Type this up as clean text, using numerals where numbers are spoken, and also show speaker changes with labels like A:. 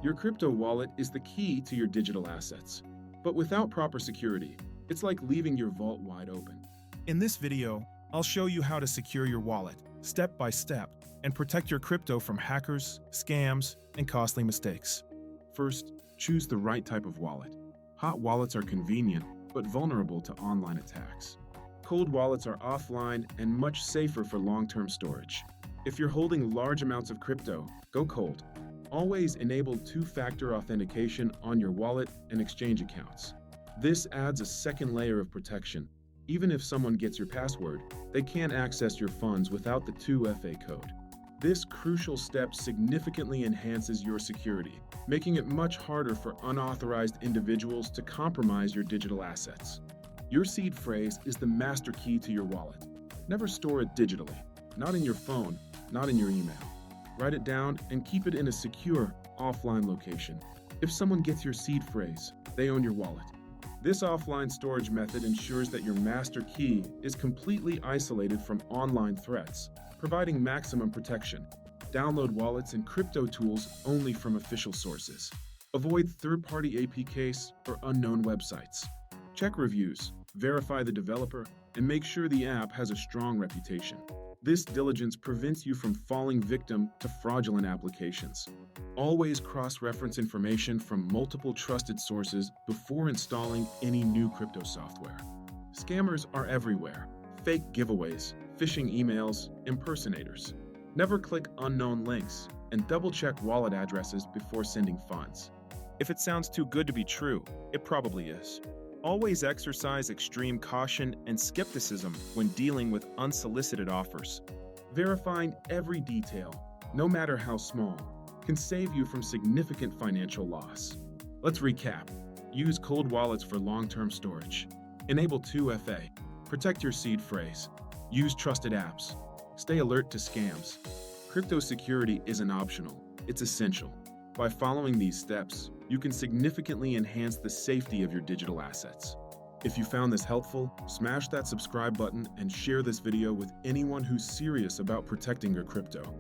A: Your crypto wallet is the key to your digital assets. But without proper security, it's like leaving your vault wide open.
B: In this video, I'll show you how to secure your wallet, step by step, and protect your crypto from hackers, scams, and costly mistakes.
A: First, choose the right type of wallet. Hot wallets are convenient, but vulnerable to online attacks. Cold wallets are offline and much safer for long-term storage. If you're holding large amounts of crypto, go cold. Always enable two-factor authentication on your wallet and exchange accounts. This adds a second layer of protection. Even if someone gets your password, they can't access your funds without the 2FA code. This crucial step significantly enhances your security, making it much harder for unauthorized individuals to compromise your digital assets. Your seed phrase is the master key to your wallet. Never store it digitally, not in your phone, not in your email. Write it down and keep it in a secure, offline location. If someone gets your seed phrase, they own your wallet. This offline storage method ensures that your master key is completely isolated from online threats, providing maximum protection. Download wallets and crypto tools only from official sources. Avoid third-party APKs or unknown websites. Check reviews, verify the developer, and make sure the app has a strong reputation. This diligence prevents you from falling victim to fraudulent applications. Always cross-reference information from multiple trusted sources before installing any new crypto software. Scammers are everywhere. Fake giveaways, phishing emails, impersonators. Never click unknown links, and double-check wallet addresses before sending funds.
B: If it sounds too good to be true, it probably is. Always exercise extreme caution and skepticism when dealing with unsolicited offers.
A: Verifying every detail, no matter how small, can save you from significant financial loss. Let's recap. Use cold wallets for long-term storage. Enable 2FA. Protect your seed phrase. Use trusted apps. Stay alert to scams. Crypto security isn't optional, it's essential. By following these steps, you can significantly enhance the safety of your digital assets. If you found this helpful, smash that subscribe button and share this video with anyone who's serious about protecting your crypto.